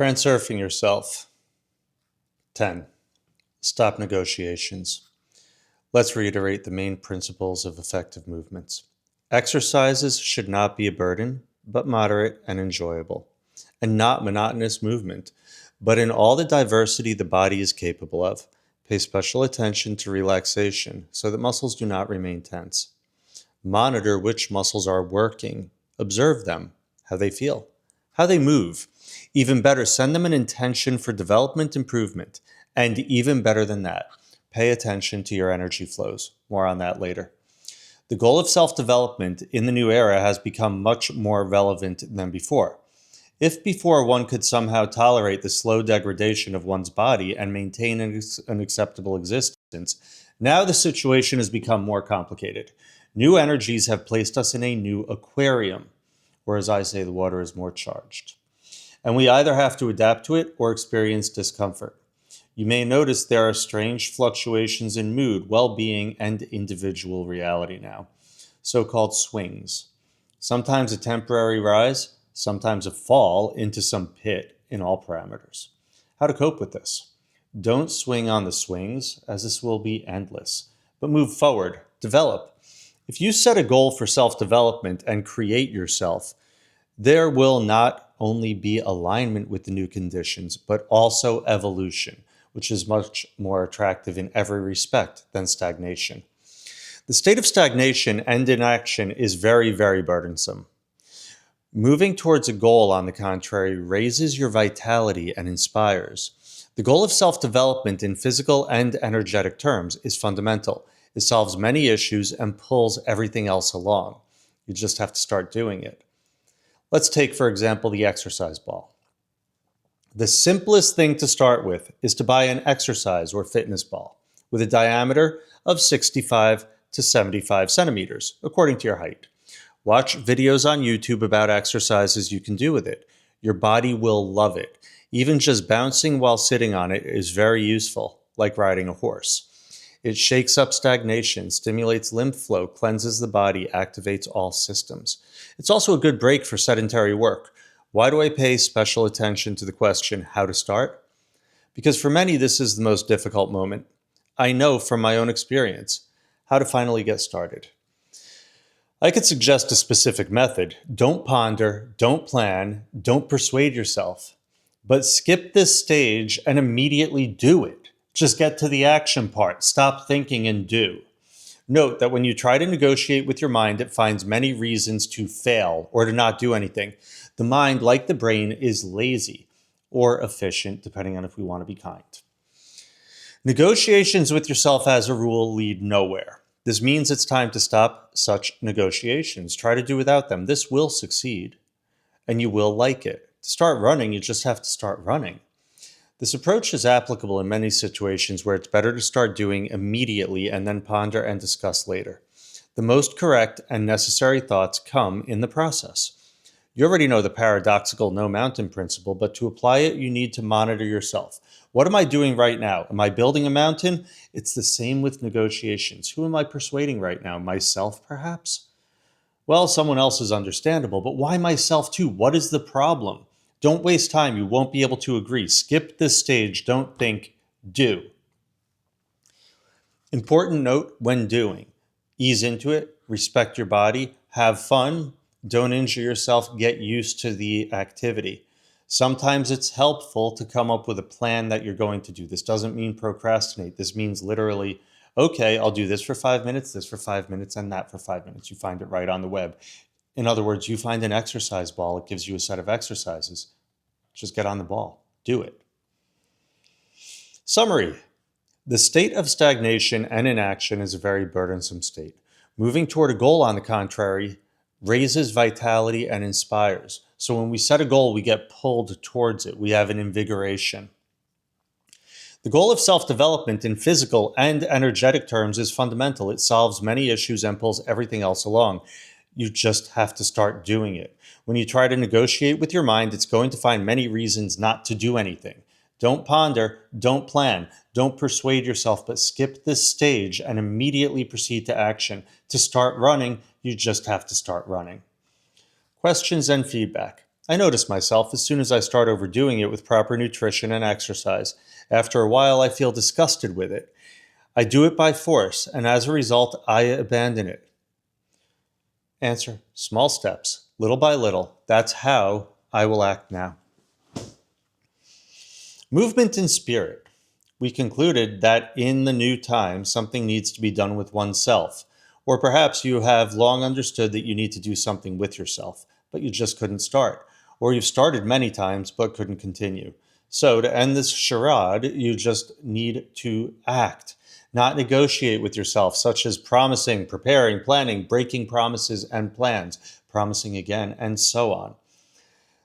Transurfing yourself. 10. Stop negotiations. Let's reiterate the main principles of effective movements. Exercises should not be a burden, but moderate and enjoyable, and not monotonous movement, but in all the diversity the body is capable of. Pay special attention to relaxation so that muscles do not remain tense. Monitor which muscles are working. Observe them, how they feel, how they move. Even better, send them an intention for development improvement. And even better than that, pay attention to your energy flows. More on that later. The goal of self-development in the new era has become much more relevant than before. If before one could somehow tolerate the slow degradation of one's body and maintain an acceptable existence, now the situation has become more complicated. New energies have placed us in a new aquarium, or as I say, the water is more charged. And we either have to adapt to it or experience discomfort. You may notice there are strange fluctuations in mood, well-being, and individual reality now, so-called swings. Sometimes a temporary rise, sometimes a fall into some pit in all parameters. How to cope with this? Don't swing on the swings, as this will be endless, but move forward, develop. If you set a goal for self-development and create yourself, there will not only be alignment with the new conditions, but also evolution, which is much more attractive in every respect than stagnation. The state of stagnation and inaction is very, very burdensome. Moving towards a goal, on the contrary, raises your vitality and inspires. The goal of self-development in physical and energetic terms is fundamental. It solves many issues and pulls everything else along. You just have to start doing it. Let's take, for example, the exercise ball. The simplest thing to start with is to buy an exercise or fitness ball with a diameter of 65 to 75 centimeters, according to your height. Watch videos on YouTube about exercises you can do with it. Your body will love it. Even just bouncing while sitting on it is very useful, like riding a horse. It shakes up stagnation, stimulates lymph flow, cleanses the body, activates all systems. It's also a good break for sedentary work. Why do I pay special attention to the question, how to start? Because for many, this is the most difficult moment. I know from my own experience how to finally get started. I could suggest a specific method. Don't ponder, don't plan, don't persuade yourself. But skip this stage and immediately do it. Just get to the action part. Stop thinking and do. Note that when you try to negotiate with your mind, it finds many reasons to fail or to not do anything. The mind, like the brain, is lazy or efficient, depending on if we want to be kind. Negotiations with yourself, as a rule, lead nowhere. This means it's time to stop such negotiations. Try to do without them. This will succeed, and you will like it. To start running, you just have to start running. This approach is applicable in many situations where it's better to start doing immediately and then ponder and discuss later. The most correct and necessary thoughts come in the process. You already know the paradoxical no mountain principle, but to apply it, you need to monitor yourself. What am I doing right now? Am I building a mountain? It's the same with negotiations. Who am I persuading right now? Myself, perhaps? Well, someone else is understandable, but why myself too? What is the problem? Don't waste time. You won't be able to agree. Skip this stage. Don't think, do. Important note when doing. Ease into it, respect your body, have fun, don't injure yourself, get used to the activity. Sometimes it's helpful to come up with a plan that you're going to do. This doesn't mean procrastinate. This means literally, okay, I'll do this for 5 minutes, this for 5 minutes, and that for 5 minutes. You find it right on the web. In other words, you find an exercise ball, it gives you a set of exercises. Just get on the ball. Do it. Summary. The state of stagnation and inaction is a very burdensome state. Moving toward a goal, on the contrary, raises vitality and inspires. So when we set a goal, we get pulled towards it. We have an invigoration. The goal of self-development in physical and energetic terms is fundamental. It solves many issues and pulls everything else along. You just have to start doing it. When you try to negotiate with your mind, it's going to find many reasons not to do anything. Don't ponder, don't plan, don't persuade yourself, but skip this stage and immediately proceed to action. To start running, you just have to start running. Questions and feedback. I notice myself as soon as I start overdoing it with proper nutrition and exercise. After a while, I feel disgusted with it. I do it by force, and as a result, I abandon it. Answer: small steps, little by little. That's how I will act now. Movement and spirit. We concluded that in the new time, something needs to be done with oneself. Or perhaps you have long understood that you need to do something with yourself, but you just couldn't start. Or you've started many times but couldn't continue. So, to end this charade, you just need to act, not negotiate with yourself, such as promising, preparing, planning, breaking promises and plans, promising again, and so on.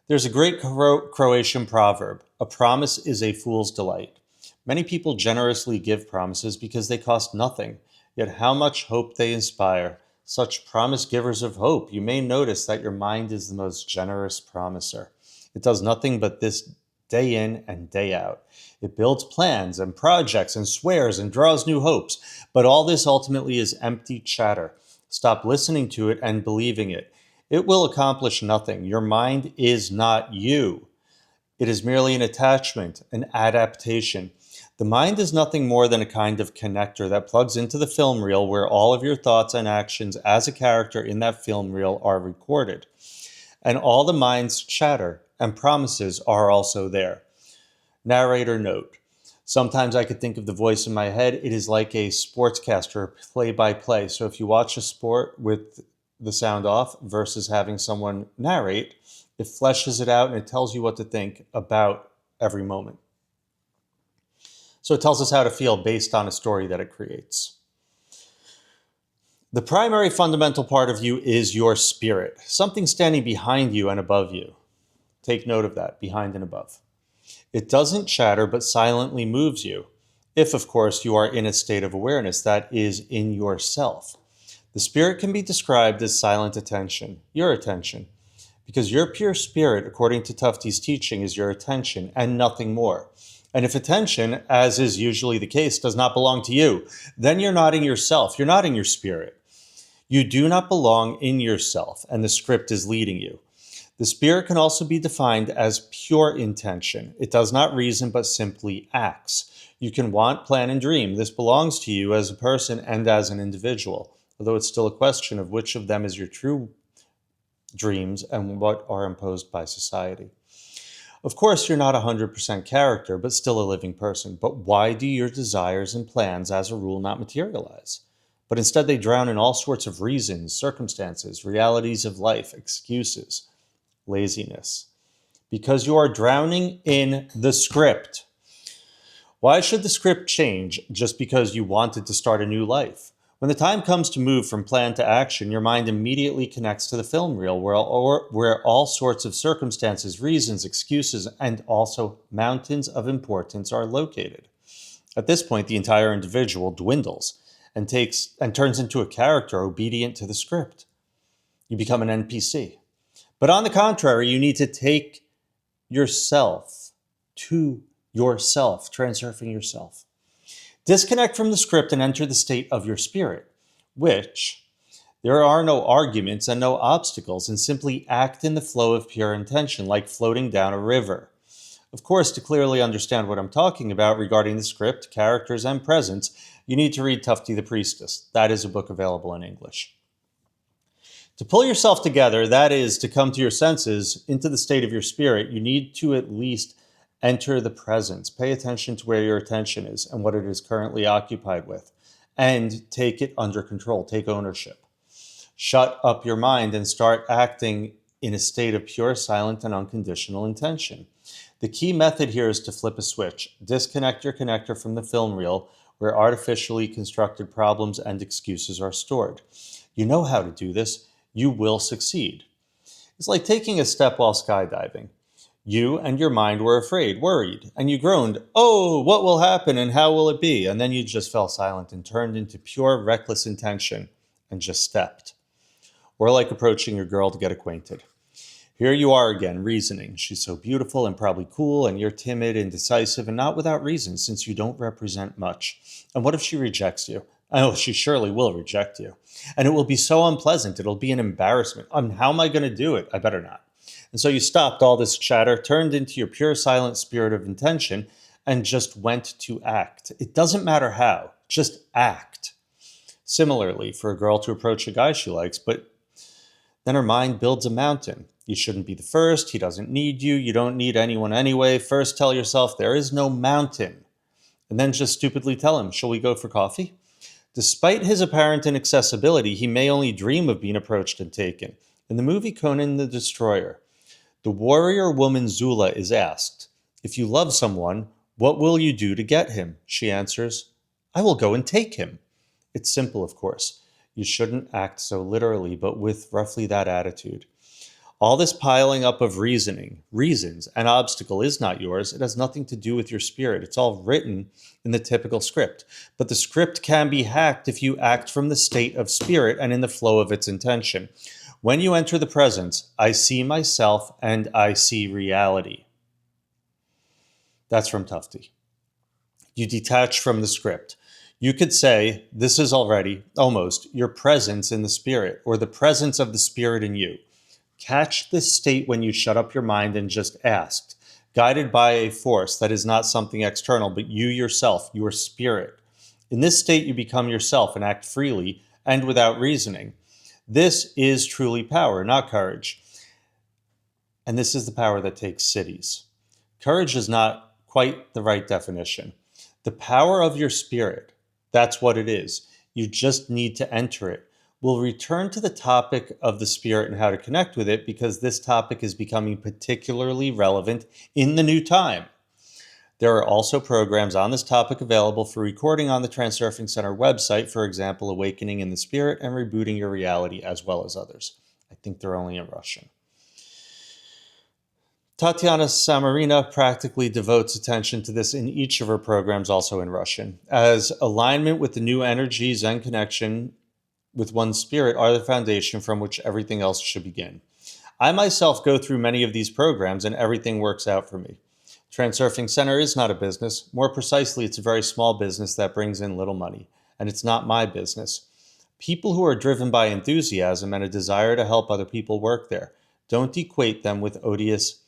There's a great Croatian proverb: a promise is a fool's delight. Many people generously give promises because they cost nothing, yet how much hope they inspire. Such promise givers of hope, you may notice that your mind is the most generous promiser. It does nothing but this day in and day out. It builds plans and projects and swears and draws new hopes, but all this ultimately is empty chatter. Stop listening to it and believing it. It will accomplish nothing. Your mind is not you. It is merely an attachment, an adaptation. The mind is nothing more than a kind of connector that plugs into the film reel where all of your thoughts and actions as a character in that film reel are recorded. And all the mind's chatter and promises are also there. Narrator note: sometimes I could think of the voice in my head. It is like a sportscaster, play by play. So if you watch a sport with the sound off versus having someone narrate, it fleshes it out and it tells you what to think about every moment. So it tells us how to feel based on a story that it creates. The primary fundamental part of you is your spirit, something standing behind you and above you. Take note of that, behind and above. It doesn't chatter, but silently moves you. If, of course, you are in a state of awareness that is in yourself. The spirit can be described as silent attention, your attention, because your pure spirit, according to Tufte's teaching, is your attention and nothing more. And if attention, as is usually the case, does not belong to you, then you're not in yourself, you're not in your spirit. You do not belong in yourself, and the script is leading you. The spirit can also be defined as pure intention. It does not reason, but simply acts. You can want, plan, and dream. This belongs to you as a person and as an individual, although it's still a question of which of them is your true dreams and what are imposed by society. Of course, you're not 100% character, but still a living person. But why do your desires and plans, as a rule, not materialize? But instead they drown in all sorts of reasons, circumstances, realities of life, excuses, laziness. Because you are drowning in the script. Why should the script change just because you wanted to start a new life? When the time comes to move from plan to action, your mind immediately connects to the film reel where all sorts of circumstances, reasons, excuses, and also mountains of importance are located. At this point, the entire individual dwindles and turns into a character obedient to the script. You become an NPC. But on the contrary, you need to take yourself to yourself, transurfing yourself. Disconnect from the script and enter the state of your spirit, which there are no arguments and no obstacles, and simply act in the flow of pure intention, like floating down a river. Of course, to clearly understand what I'm talking about regarding the script, characters, and presence, you need to read Tufte the Priestess. That is a book available in English. To pull yourself together, that is, to come to your senses, into the state of your spirit, you need to at least enter the presence. Pay attention to where your attention is and what it is currently occupied with, and take it under control. Take ownership. Shut up your mind and start acting in a state of pure, silent, and unconditional intention. The key method here is to flip a switch. Disconnect your connector from the film reel where artificially constructed problems and excuses are stored. You know how to do this. You will succeed. It's like taking a step while skydiving. You and your mind were afraid, worried, and you groaned, "Oh, what will happen and how will it be?" And then you just fell silent and turned into pure, reckless intention and just stepped. Or like approaching your girl to get acquainted. Here you are again, reasoning. She's so beautiful and probably cool, and you're timid, indecisive, and not without reason, since you don't represent much. And what if she rejects you? Oh, she surely will reject you. And it will be so unpleasant. It'll be an embarrassment. How am I going to do it? I better not. And so you stopped all this chatter, turned into your pure silent spirit of intention, and just went to act. It doesn't matter how, just act. Similarly, for a girl to approach a guy she likes, but then her mind builds a mountain. You shouldn't be the first. He doesn't need you. You don't need anyone anyway. First, tell yourself there is no mountain. And then just stupidly tell him, shall we go for coffee? Despite his apparent inaccessibility, he may only dream of being approached and taken. In the movie Conan the Destroyer, the warrior woman Zula is asked, if you love someone, what will you do to get him? She answers, I will go and take him. It's simple, of course. You shouldn't act so literally, but with roughly that attitude. All this piling up of reasons, an obstacle is not yours. It has nothing to do with your spirit. It's all written in the typical script. But the script can be hacked if you act from the state of spirit and in the flow of its intention. When you enter the presence, I see myself and I see reality. That's from Tufte. You detach from the script. You could say, this is already, almost, your presence in the spirit, or the presence of the spirit in you. Catch this state when you shut up your mind and just ask, guided by a force that is not something external, but you yourself, your spirit. In this state, you become yourself and act freely and without reasoning. This is truly power, not courage. And this is the power that takes cities. Courage is not quite the right definition. The power of your spirit, that's what it is. You just need to enter it. We'll return to the topic of the spirit and how to connect with it because this topic is becoming particularly relevant in the new time. There are also programs on this topic available for recording on the Transurfing Center website, for example, Awakening in the Spirit and Rebooting Your Reality, as well as others. I think they're only in Russian. Tatiana Samarina practically devotes attention to this in each of her programs, also in Russian, as alignment with the new energies and connection with one's spirit are the foundation from which everything else should begin. I myself go through many of these programs and everything works out for me. Transurfing Center is not a business. More precisely, it's a very small business that brings in little money, and it's not my business. People who are driven by enthusiasm and a desire to help other people work there. Don't equate them with odious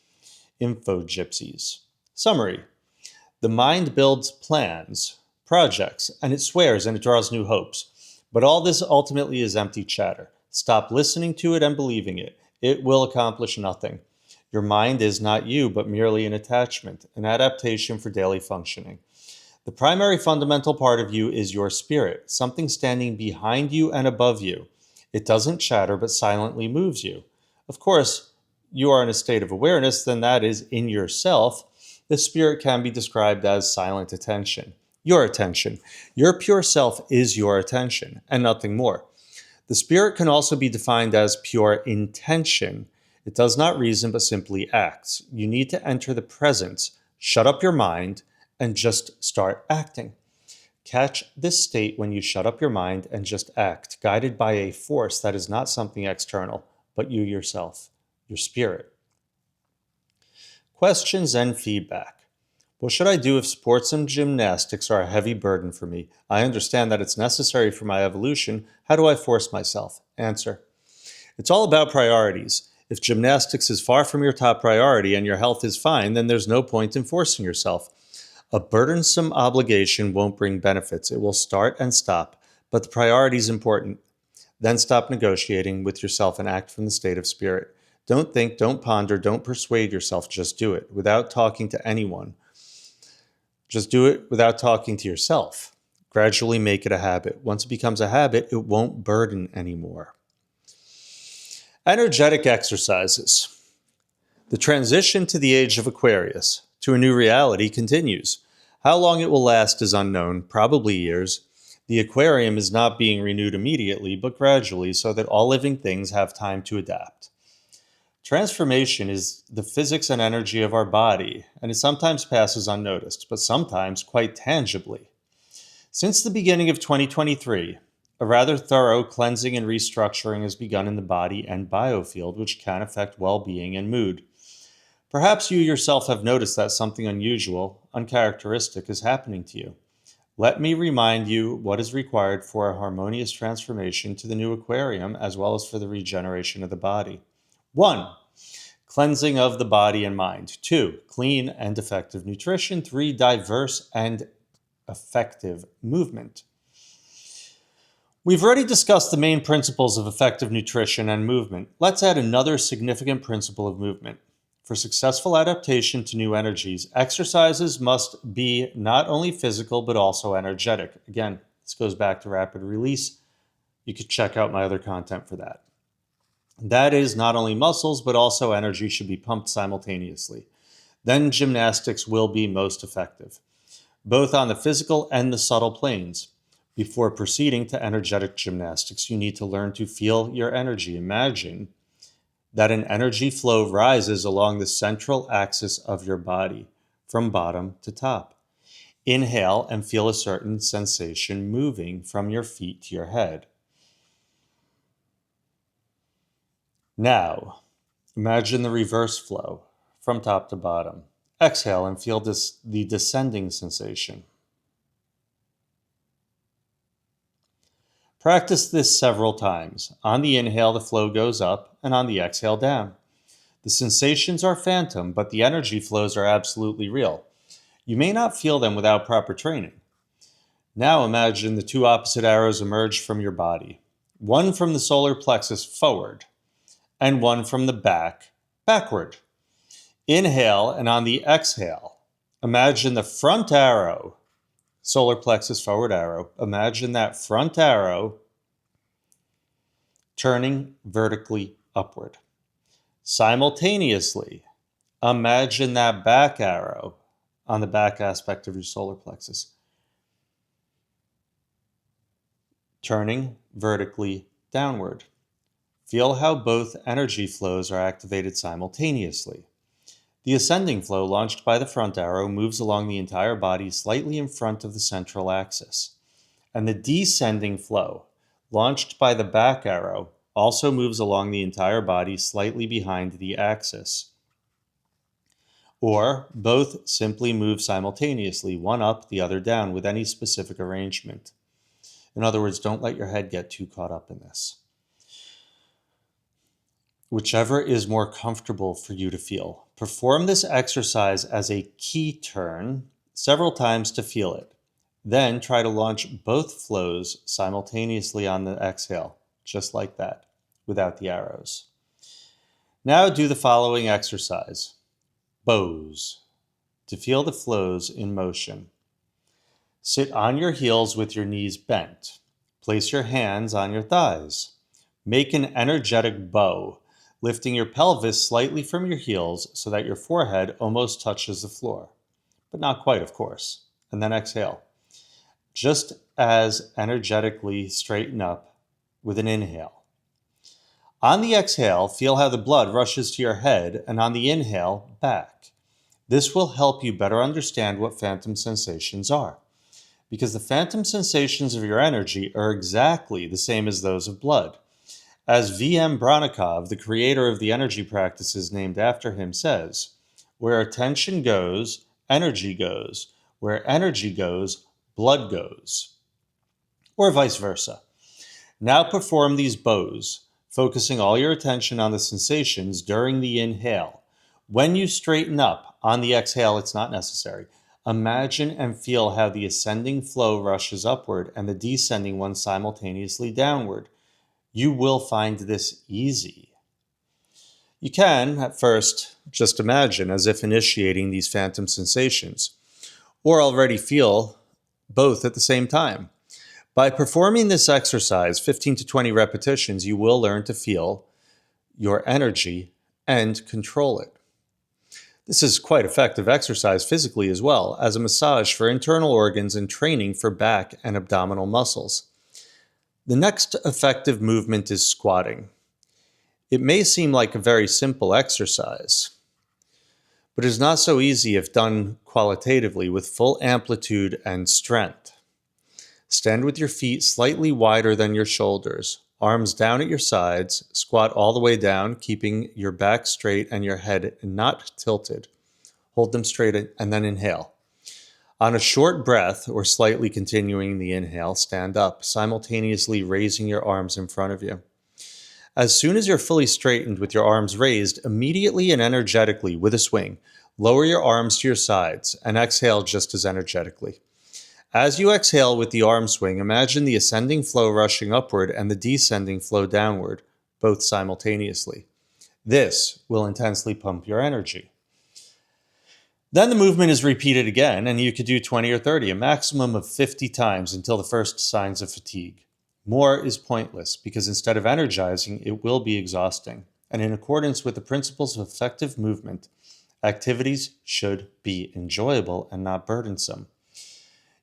info gypsies. Summary. The mind builds plans, projects, and it swears and it draws new hopes. But all this ultimately is empty chatter. Stop listening to it and believing it. It will accomplish nothing. Your mind is not you, but merely an attachment, an adaptation for daily functioning. The primary fundamental part of you is your spirit, something standing behind you and above you. It doesn't chatter, but silently moves you. Of course, you are in a state of awareness, then that is in yourself. The spirit can be described as silent attention. Your attention. Your pure self is your attention, and nothing more. The spirit can also be defined as pure intention. It does not reason, but simply acts. You need to enter the presence, shut up your mind, and just start acting. Catch this state when you shut up your mind and just act, guided by a force that is not something external, but you yourself, your spirit. Questions and feedback. What should I do if sports and gymnastics are a heavy burden for me? I understand that it's necessary for my evolution. How do I force myself? Answer. It's all about priorities. If gymnastics is far from your top priority and your health is fine, then there's no point in forcing yourself. A burdensome obligation won't bring benefits. It will start and stop, but the priority is important. Then stop negotiating with yourself and act from the state of spirit. Don't think, don't ponder, don't persuade yourself. Just do it without talking to anyone. Just do it without talking to yourself. Gradually make it a habit. Once it becomes a habit, it won't burden anymore. Energetic exercises. The transition to the age of Aquarius, to a new reality, continues. How long it will last is unknown, probably years. The aquarium is not being renewed immediately, but gradually, so that all living things have time to adapt. Transformation is the physics and energy of our body, and it sometimes passes unnoticed, but sometimes quite tangibly. Since the beginning of 2023, a rather thorough cleansing and restructuring has begun in the body and biofield, which can affect well-being and mood. Perhaps you yourself have noticed that something unusual, uncharacteristic is happening to you. Let me remind you what is required for a harmonious transformation to the new aquarium, as well as for the regeneration of the body. 1. cleansing of the body and mind. 2, clean and effective nutrition. 3, diverse and effective movement. We've already discussed the main principles of effective nutrition and movement. Let's add another significant principle of movement. For successful adaptation to new energies, exercises must be not only physical but also energetic. Again, this goes back to rapid release. You could check out my other content for that. That is, not only muscles but also energy should be pumped simultaneously. Then gymnastics will be most effective, both on the physical and the subtle planes. Before proceeding to energetic gymnastics, you need to learn to feel your energy. Imagine that an energy flow rises along the central axis of your body, from bottom to top. Inhale and feel a certain sensation moving from your feet to your head. Now, imagine the reverse flow, from top to bottom. Exhale and feel the descending sensation. Practice this several times. On the inhale, the flow goes up, and on the exhale, down. The sensations are phantom, but the energy flows are absolutely real. You may not feel them without proper training. Now imagine the two opposite arrows emerge from your body. One from the solar plexus forward, and one from the back backward. Inhale, and on the exhale, imagine the front arrow, solar plexus forward arrow. Imagine that front arrow turning vertically upward. Simultaneously, imagine that back arrow on the back aspect of your solar plexus turning vertically downward. Feel how both energy flows are activated simultaneously. The ascending flow launched by the front arrow moves along the entire body slightly in front of the central axis, and the descending flow launched by the back arrow also moves along the entire body slightly behind the axis. Or both simply move simultaneously, one up, the other down, with any specific arrangement. In other words, don't let your head get too caught up in this. Whichever is more comfortable for you to feel. Perform this exercise as a key turn several times to feel it. Then try to launch both flows simultaneously on the exhale, just like that, without the arrows. Now do the following exercise. Bows, to feel the flows in motion. Sit on your heels with your knees bent. Place your hands on your thighs. Make an energetic bow, lifting your pelvis slightly from your heels so that your forehead almost touches the floor, but not quite, of course. And then exhale. Just as energetically straighten up with an inhale. On the exhale, feel how the blood rushes to your head, and on the inhale, back. This will help you better understand what phantom sensations are, because the phantom sensations of your energy are exactly the same as those of blood. As V.M. Bronikov, the creator of the energy practices named after him, says, where attention goes, energy goes. Where energy goes, blood goes. Or vice versa. Now perform these bows, focusing all your attention on the sensations during the inhale. When you straighten up, on the exhale, it's not necessary. Imagine and feel how the ascending flow rushes upward and the descending one simultaneously downward. You will find this easy. You can, at first, just imagine as if initiating these phantom sensations, or already feel both at the same time. By performing this exercise, 15 to 20 repetitions, you will learn to feel your energy and control it. This is quite effective exercise physically as well, as a massage for internal organs and training for back and abdominal muscles. The next effective movement is squatting. It may seem like a very simple exercise, but it is not so easy if done qualitatively with full amplitude and strength. Stand with your feet slightly wider than your shoulders, arms down at your sides, squat all the way down, keeping your back straight and your head not tilted. Hold them straight and then inhale. On a short breath, or slightly continuing the inhale, stand up, simultaneously raising your arms in front of you. As soon as you're fully straightened with your arms raised, immediately and energetically with a swing, lower your arms to your sides and exhale just as energetically. As you exhale with the arm swing, imagine the ascending flow rushing upward and the descending flow downward, both simultaneously. This will intensely pump your energy. Then the movement is repeated again, and you could do 20 or 30, a maximum of 50 times until the first signs of fatigue. More is pointless because instead of energizing, it will be exhausting. And in accordance with the principles of effective movement, activities should be enjoyable and not burdensome.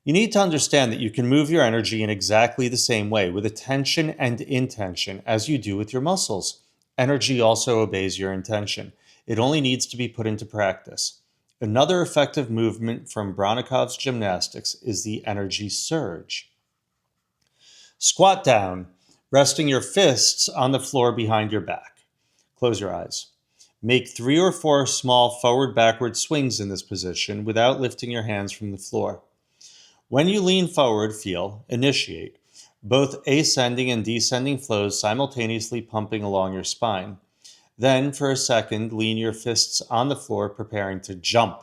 You need to understand that you can move your energy in exactly the same way, with attention and intention, as you do with your muscles. Energy also obeys your intention. It only needs to be put into practice. Another effective movement from Bronikov's gymnastics is the energy surge. Squat down, resting your fists on the floor behind your back. Close your eyes. Make 3 or 4 small forward-backward swings in this position without lifting your hands from the floor. When you lean forward, initiate, both ascending and descending flows simultaneously pumping along your spine. Then, for a second, lean your fists on the floor, preparing to jump.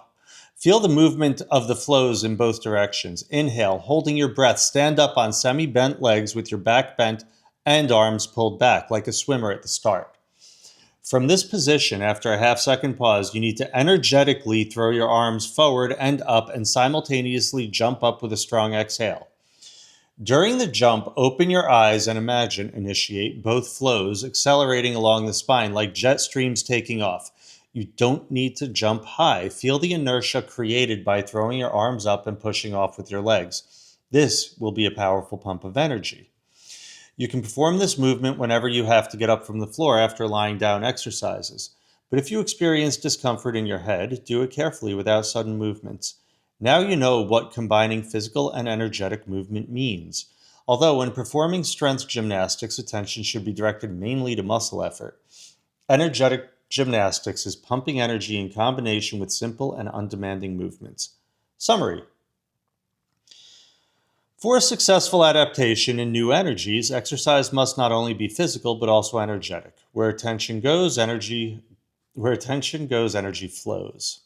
Feel the movement of the flows in both directions. Inhale, holding your breath, stand up on semi-bent legs with your back bent and arms pulled back, like a swimmer at the start. From this position, after a half-second pause, you need to energetically throw your arms forward and up and simultaneously jump up with a strong exhale. During the jump, open your eyes and initiate both flows accelerating along the spine like jet streams taking off. You don't need to jump high. Feel the inertia created by throwing your arms up and pushing off with your legs. This will be a powerful pump of energy. You can perform this movement whenever you have to get up from the floor after lying down exercises. But if you experience discomfort in your head, do it carefully without sudden movements. Now you know what combining physical and energetic movement means. Although when performing strength gymnastics, attention should be directed mainly to muscle effort. Energetic gymnastics is pumping energy in combination with simple and undemanding movements. Summary. For a successful adaptation in new energies, exercise must not only be physical but also energetic. Where attention goes, energy flows.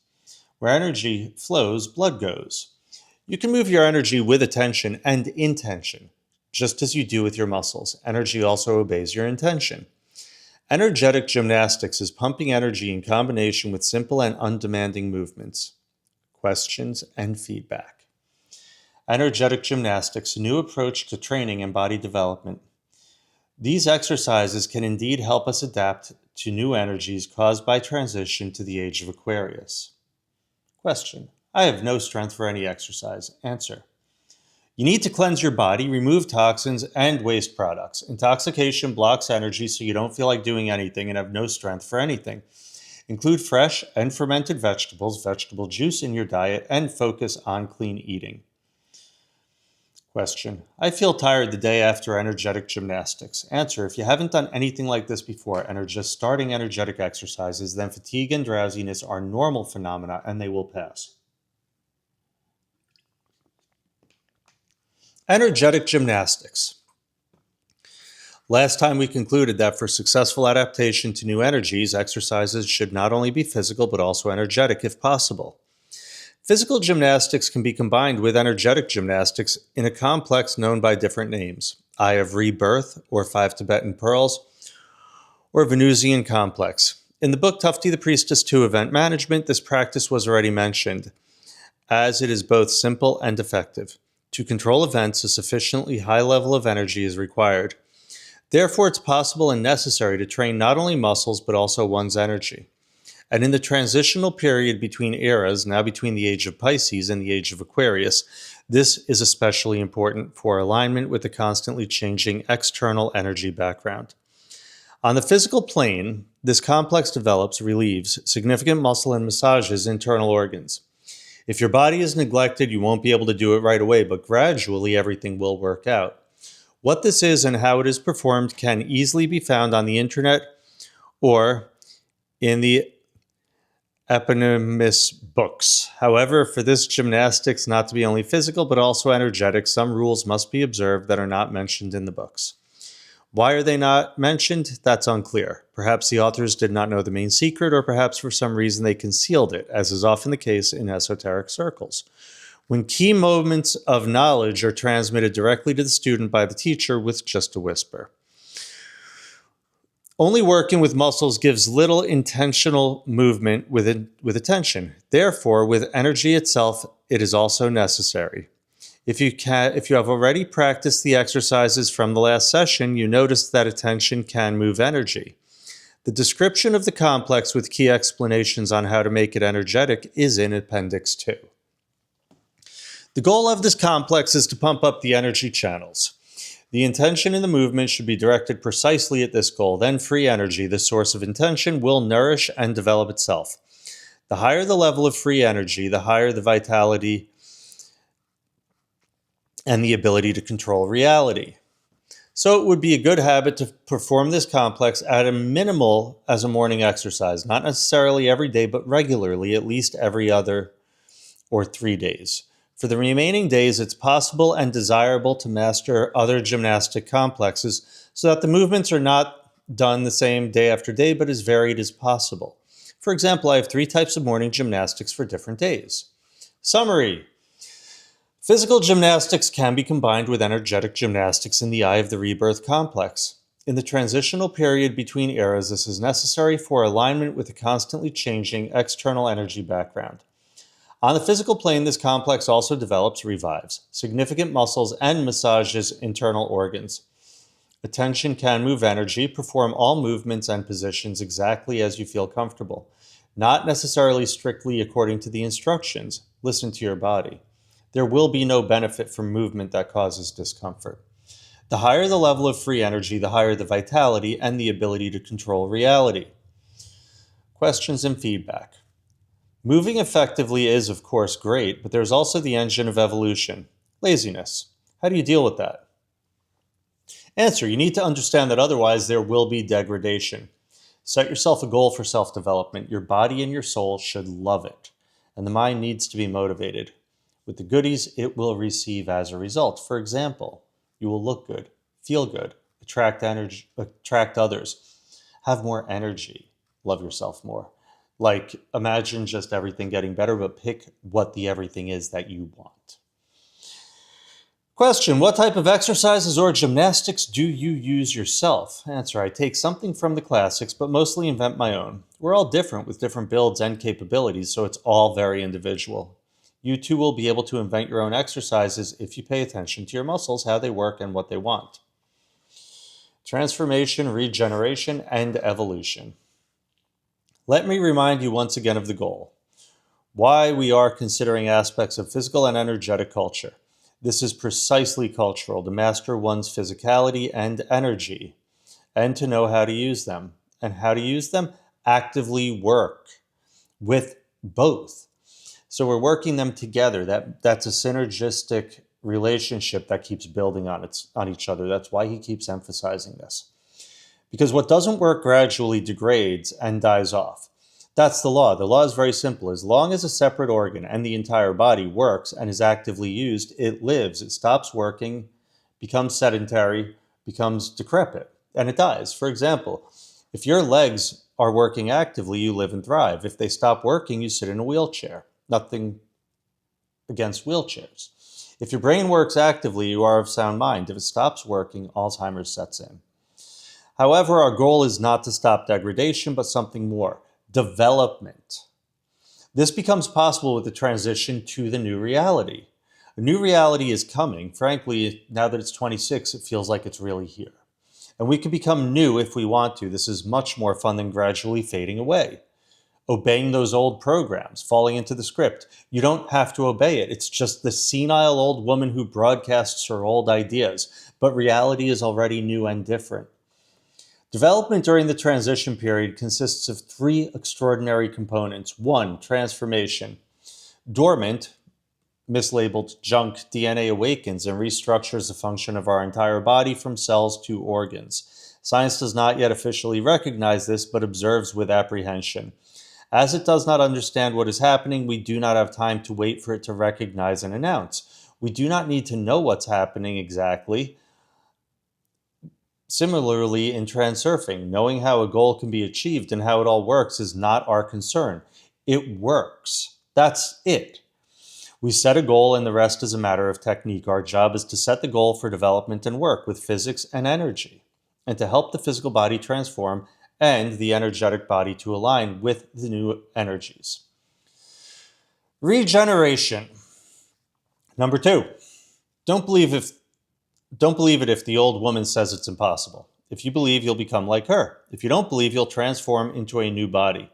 Where energy flows, blood goes. You can move your energy with attention and intention, just as you do with your muscles. Energy also obeys your intention. Energetic gymnastics is pumping energy in combination with simple and undemanding movements. Questions and feedback. Energetic gymnastics, a new approach to training and body development. These exercises can indeed help us adapt to new energies caused by transition to the age of Aquarius. Question. I have no strength for any exercise. Answer. You need to cleanse your body, remove toxins and waste products. Intoxication blocks energy so you don't feel like doing anything and have no strength for anything. Include fresh and fermented vegetables, vegetable juice in your diet, and focus on clean eating. Question. I feel tired the day after energetic gymnastics. Answer. If you haven't done anything like this before and are just starting energetic exercises, then fatigue and drowsiness are normal phenomena and they will pass. Energetic gymnastics. Last time we concluded that for successful adaptation to new energies, exercises should not only be physical but also energetic if possible. Physical gymnastics can be combined with energetic gymnastics in a complex known by different names: Eye of Rebirth, or 5 Tibetan Pearls, or Venusian Complex. In the book Tufti the Priestess 2 Event Management, this practice was already mentioned, as it is both simple and effective. To control events, a sufficiently high level of energy is required. Therefore, it's possible and necessary to train not only muscles but also one's energy. And in the transitional period between eras, now between the age of Pisces and the age of Aquarius, this is especially important for alignment with the constantly changing external energy background. On the physical plane, this complex develops, relieves significant muscle and massages internal organs. If your body is neglected, you won't be able to do it right away, but gradually everything will work out. What this is and how it is performed can easily be found on the internet or in the eponymous books. However, for this gymnastics not to be only physical but also energetic, some rules must be observed that are not mentioned in the books. Why are they not mentioned? That's unclear. Perhaps the authors did not know the main secret, or perhaps for some reason they concealed it, as is often the case in esoteric circles. When key moments of knowledge are transmitted directly to the student by the teacher with just a whisper. Only working with muscles gives little intentional movement with attention. Therefore, with energy itself, it is also necessary. If you have already practiced the exercises from the last session, you notice that attention can move energy. The description of the complex with key explanations on how to make it energetic is in Appendix 2. The goal of this complex is to pump up the energy channels. The intention in the movement should be directed precisely at this goal. Then free energy, the source of intention, will nourish and develop itself. The higher the level of free energy, the higher the vitality and the ability to control reality. So it would be a good habit to perform this complex at a minimal as a morning exercise, not necessarily every day, but regularly, at least every other or 3 days. For the remaining days, it's possible and desirable to master other gymnastic complexes so that the movements are not done the same day after day, but as varied as possible. For example, I have 3 types of morning gymnastics for different days. Summary. Physical gymnastics can be combined with energetic gymnastics in the eye of the rebirth complex. In the transitional period between eras, this is necessary for alignment with a constantly changing external energy background. On the physical plane, this complex also develops, revives significant muscles, and massages internal organs. Attention can move energy, perform all movements and positions exactly as you feel comfortable, not necessarily strictly according to the instructions. Listen to your body. There will be no benefit from movement that causes discomfort. The higher the level of free energy, the higher the vitality and the ability to control reality. Questions and feedback. Moving effectively is, of course, great, but there's also the engine of evolution, laziness. How do you deal with that? Answer. You need to understand that otherwise there will be degradation. Set yourself a goal for self-development. Your body and your soul should love it, and the mind needs to be motivated. With the goodies it will receive as a result. For example, you will look good, feel good, attract others, have more energy, love yourself more. Like, imagine just everything getting better, but pick what the everything is that you want. Question, what type of exercises or gymnastics do you use yourself? Answer, I take something from the classics, but mostly invent my own. We're all different with different builds and capabilities, so it's all very individual. You too will be able to invent your own exercises if you pay attention to your muscles, how they work, and what they want. Transformation, regeneration, and evolution. Let me remind you once again of the goal. Why we are considering aspects of physical and energetic culture. This is precisely cultural, to master one's physicality and energy, and to know how to use them. And how to use them? Actively work with both. So we're working them together. That's a synergistic relationship that keeps building on each other. That's why he keeps emphasizing this. Because what doesn't work gradually degrades and dies off. That's the law. The law is very simple. As long as a separate organ and the entire body works and is actively used, it lives. It stops working, becomes sedentary, becomes decrepit, and it dies. For example, if your legs are working actively, you live and thrive. If they stop working, you sit in a wheelchair. Nothing against wheelchairs. If your brain works actively, you are of sound mind. If it stops working, Alzheimer's sets in. However, our goal is not to stop degradation, but something more, development. This becomes possible with the transition to the new reality. A new reality is coming. Frankly, now that it's 26, it feels like it's really here. And we can become new if we want to. This is much more fun than gradually fading away. Obeying those old programs, falling into the script. You don't have to obey it. It's just the senile old woman who broadcasts her old ideas. But reality is already new and different. Development during the transition period consists of 3 extraordinary components. 1, transformation. Dormant, mislabeled junk DNA awakens and restructures the function of our entire body from cells to organs. Science does not yet officially recognize this, but observes with apprehension. As it does not understand what is happening, we do not have time to wait for it to recognize and announce. We do not need to know what's happening exactly. Similarly, in transurfing, knowing how a goal can be achieved and how it all works is not our concern. It works. That's it. We set a goal and the rest is a matter of technique. Our job is to set the goal for development and work with physics and energy, and to help the physical body transform and the energetic body to align with the new energies. Regeneration. Number 2, don't believe if don't believe it if the old woman says it's impossible. If you believe, you'll become like her. If you don't believe, you'll transform into a new body.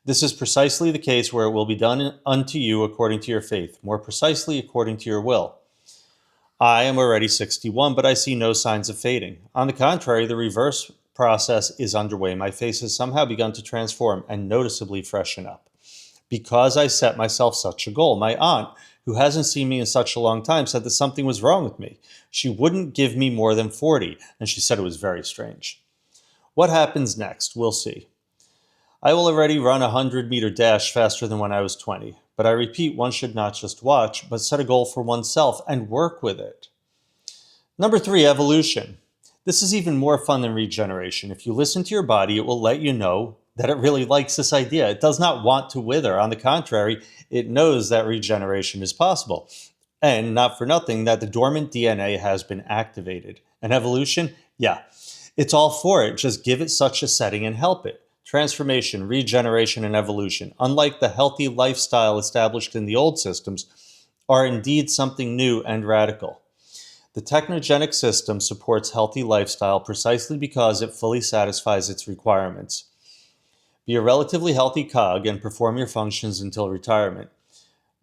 This is precisely the case where it will be done unto you according to your faith, more precisely according to your will. I am already 61, but I see no signs of fading. On the contrary, the reverse process is underway. My face has somehow begun to transform and noticeably freshen up. Because I set myself such a goal. My aunt, who hasn't seen me in such a long time, said that something was wrong with me. She wouldn't give me more than 40, and she said it was very strange. What happens next? We'll see. I will already run a 100-meter dash faster than when I was 20. But I repeat, one should not just watch, but set a goal for oneself and work with it. Number 3, evolution. This is even more fun than regeneration. If you listen to your body, it will let you know that it really likes this idea. It does not want to wither. On the contrary, it knows that regeneration is possible. And not for nothing, that the dormant DNA has been activated. And evolution? Yeah, it's all for it. Just give it such a setting and help it. Transformation, regeneration, and evolution, unlike the healthy lifestyle established in the old systems, are indeed something new and radical. The technogenic system supports healthy lifestyle precisely because it fully satisfies its requirements. Be a relatively healthy cog and perform your functions until retirement.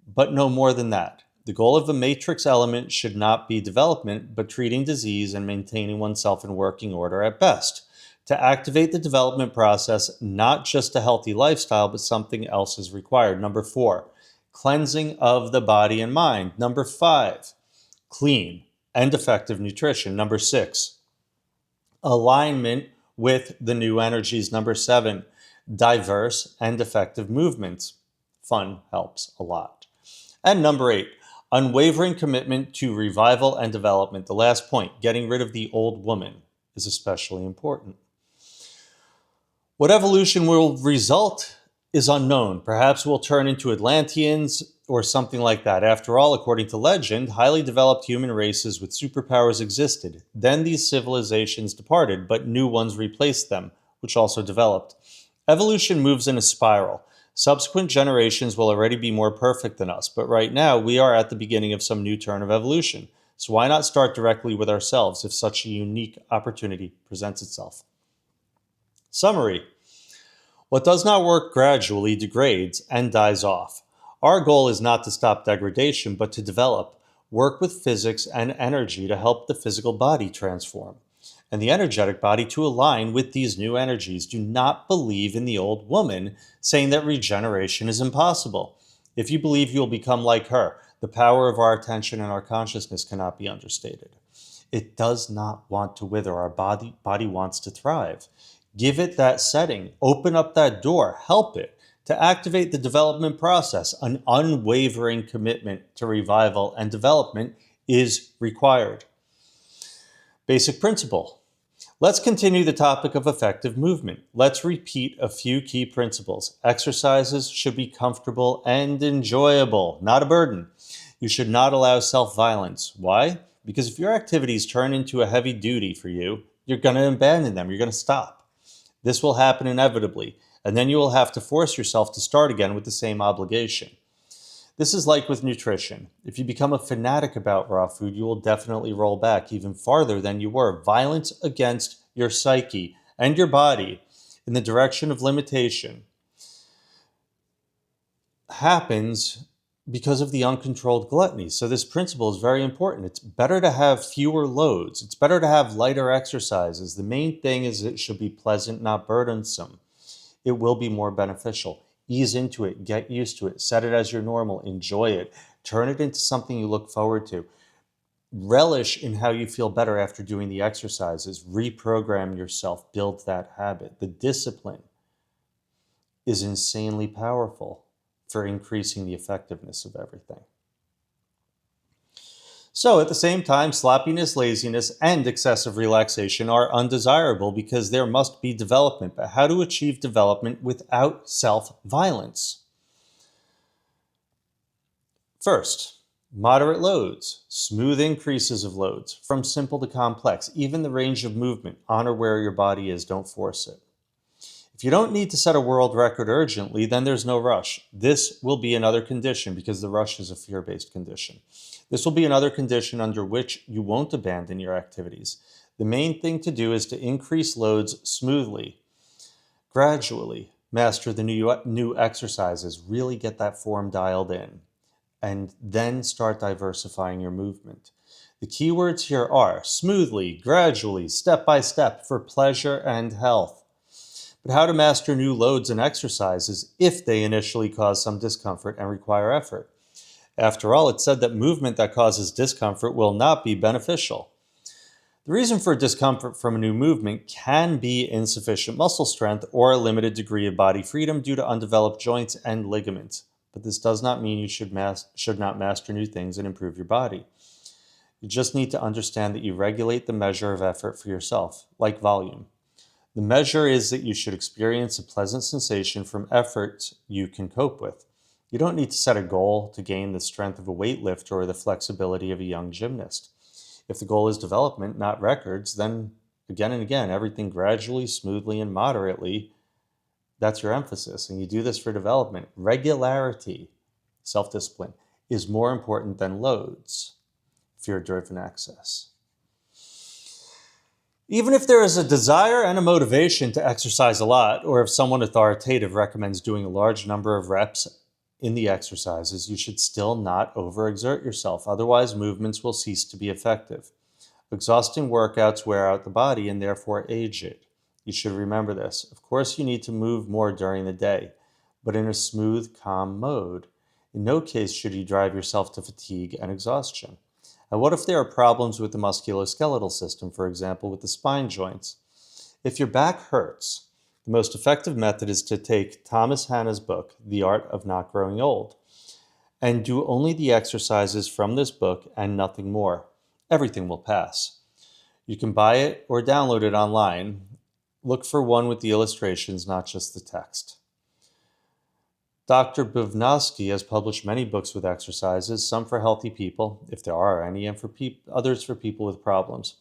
But no more than that. The goal of the matrix element should not be development, but treating disease and maintaining oneself in working order at best. To activate the development process, not just a healthy lifestyle, but something else is required. Number 4, cleansing of the body and mind. Number 5, clean and effective nutrition. Number 6, alignment with the new energies. Number 7, diverse and effective movements. Fun helps a lot. And number 8, unwavering commitment to revival and development. The last point, getting rid of the old woman, is especially important. What evolution will result is unknown. Perhaps we'll turn into Atlanteans or something like that. After all, according to legend, highly developed human races with superpowers existed. Then these civilizations departed, but new ones replaced them, which also developed. Evolution moves in a spiral. Subsequent generations will already be more perfect than us, but right now we are at the beginning of some new turn of evolution. So why not start directly with ourselves if such a unique opportunity presents itself? Summary. What does not work gradually degrades and dies off. Our goal is not to stop degradation, but to develop, work with physics and energy to help the physical body transform, and the energetic body to align with these new energies. Do not believe in the old woman saying that regeneration is impossible. If you believe you will become like her, the power of our attention and our consciousness cannot be understated. It does not want to wither. Our body wants to thrive. Give it that setting. Open up that door. Help it. To activate the development process, an unwavering commitment to revival and development is required. Basic principle. Let's continue the topic of effective movement. Let's repeat a few key principles. Exercises should be comfortable and enjoyable, not a burden. You should not allow self-violence. Why? Because if your activities turn into a heavy duty for you, you're going to abandon them. You're going to stop. This will happen inevitably, and then you will have to force yourself to start again with the same obligation. This is like with nutrition. If you become a fanatic about raw food, you will definitely roll back even farther than you were. Violence against your psyche and your body in the direction of limitation happens because of the uncontrolled gluttony. So this principle is very important. It's better to have fewer loads. It's better to have lighter exercises. The main thing is it should be pleasant, not burdensome. It will be more beneficial. Ease into it, get used to it, set it as your normal, enjoy it, turn it into something you look forward to. Relish in how you feel better after doing the exercises. Reprogram yourself, build that habit. The discipline is insanely powerful for increasing the effectiveness of everything. So, at the same time, sloppiness, laziness, and excessive relaxation are undesirable because there must be development. But how to achieve development without self violence? First, moderate loads, smooth increases of loads, from simple to complex, even the range of movement. Honor where your body is, don't force it. If you don't need to set a world record urgently, then there's no rush. This will be another condition because the rush is a fear based condition. This will be another condition under which you won't abandon your activities. The main thing to do is to increase loads smoothly, gradually, master the new exercises, really get that form dialed in, and then start diversifying your movement. The key words here are smoothly, gradually, step by step, for pleasure and health. But how to master new loads and exercises if they initially cause some discomfort and require effort? After all, it's said that movement that causes discomfort will not be beneficial. The reason for discomfort from a new movement can be insufficient muscle strength or a limited degree of body freedom due to undeveloped joints and ligaments. But this does not mean you should not master new things and improve your body. You just need to understand that you regulate the measure of effort for yourself, like volume. The measure is that you should experience a pleasant sensation from effort you can cope with. You don't need to set a goal to gain the strength of a weightlifter or the flexibility of a young gymnast. If the goal is development, not records, then again and again, everything gradually, smoothly, and moderately, that's your emphasis. And you do this for development. Regularity, self-discipline, is more important than loads, fear-driven excess. Even if there is a desire and a motivation to exercise a lot, or if someone authoritative recommends doing a large number of reps in the exercises, you should still not overexert yourself. Otherwise, movements will cease to be effective. Exhausting workouts wear out the body and therefore age it. You should remember this. Of course, you need to move more during the day, but in a smooth, calm mode. In no case should you drive yourself to fatigue and exhaustion. And what if there are problems with the musculoskeletal system, for example, with the spine joints? If your back hurts, the most effective method is to take Thomas Hanna's book, The Art of Not Growing Old, and do only the exercises from this book and nothing more. Everything will pass. You can buy it or download it online. Look for one with the illustrations, not just the text. Dr. Buvnovsky has published many books with exercises, some for healthy people, if there are any, and others for people with problems.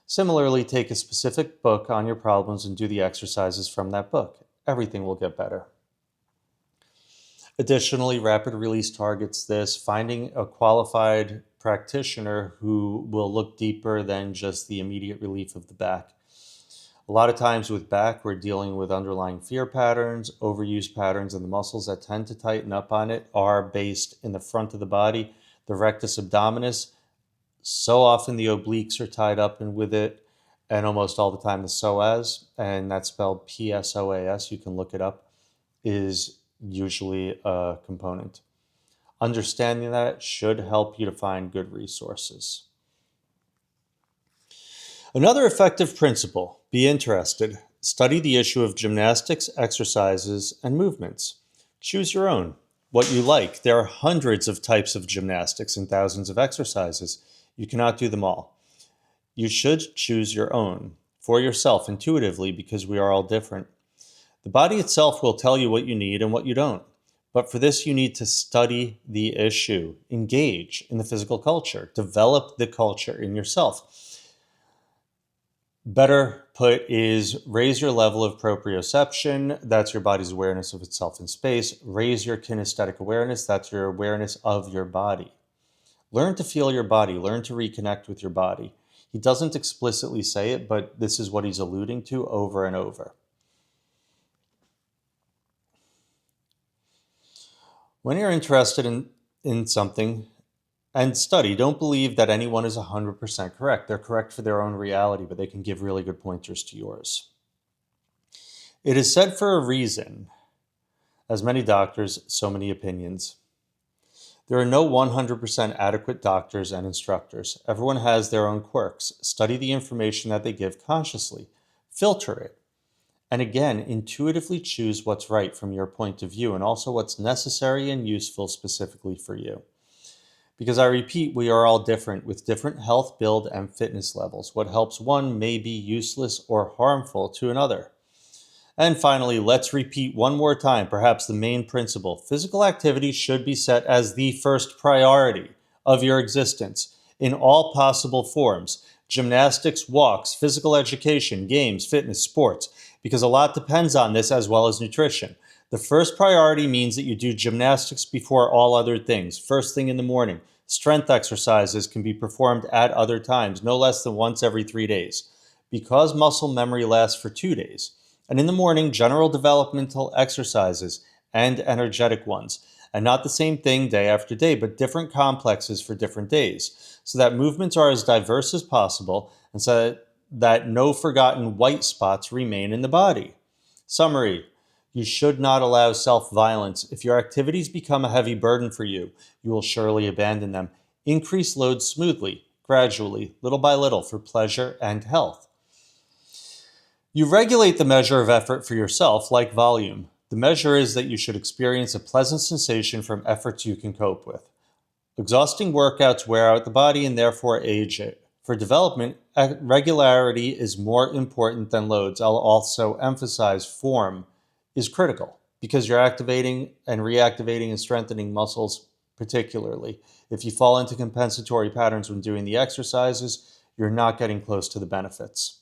Similarly, take a specific book on your problems and do the exercises from that book. Everything will get better. Additionally, rapid release targets this, finding a qualified practitioner who will look deeper than just the immediate relief of the back. A lot of times with back, we're dealing with underlying fear patterns, overuse patterns, and the muscles that tend to tighten up on it are based in the front of the body, the rectus abdominis. So often the obliques are tied up in with it, and almost all the time the psoas, and that's spelled PSOAS, you can look it up, is usually a component. Understanding that should help you to find good resources. Another effective principle: be interested. Study the issue of gymnastics, exercises, and movements. Choose your own, what you like. There are hundreds of types of gymnastics and thousands of exercises. You cannot do them all. You should choose your own for yourself intuitively because we are all different. The body itself will tell you what you need and what you don't. But for this, you need to study the issue, engage in the physical culture, develop the culture in yourself. Better put is raise your level of proprioception. That's your body's awareness of itself in space. Raise your kinesthetic awareness. That's your awareness of your body. Learn to feel your body. Learn to reconnect with your body. He doesn't explicitly say it, but this is what he's alluding to over and over. When you're interested in something, and study, don't believe that anyone is 100% correct. They're correct for their own reality, but they can give really good pointers to yours. It is said for a reason, as many doctors, so many opinions. There are no 100% adequate doctors and instructors. Everyone has their own quirks. Study the information that they give consciously. Filter it. And again, intuitively choose what's right from your point of view and also what's necessary and useful specifically for you. Because I repeat, we are all different with different health, build, and fitness levels. What helps one may be useless or harmful to another. And finally, let's repeat one more time, perhaps the main principle. Physical activity should be set as the first priority of your existence in all possible forms: gymnastics, walks, physical education, games, fitness, sports, because a lot depends on this as well as nutrition. The first priority means that you do gymnastics before all other things, first thing in the morning. Strength exercises can be performed at other times, no less than once every 3 days, because muscle memory lasts for 2 days. And in the morning, general developmental exercises and energetic ones. And not the same thing day after day, but different complexes for different days, so that movements are as diverse as possible and so that no forgotten white spots remain in the body. Summary: you should not allow self-violence. If your activities become a heavy burden for you, you will surely abandon them. Increase loads smoothly, gradually, little by little, for pleasure and health. You regulate the measure of effort for yourself like volume. The measure is that you should experience a pleasant sensation from efforts you can cope with. Exhausting workouts wear out the body and therefore age it. For development, regularity is more important than loads. I'll also emphasize form is critical because you're activating and reactivating and strengthening muscles particularly. If you fall into compensatory patterns when doing the exercises, you're not getting close to the benefits.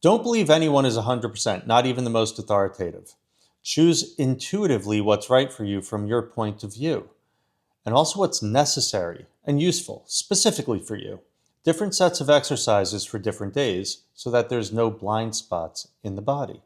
Don't believe anyone is 100%, not even the most authoritative. Choose intuitively what's right for you from your point of view, and also what's necessary and useful specifically for you. Different sets of exercises for different days so that there's no blind spots in the body.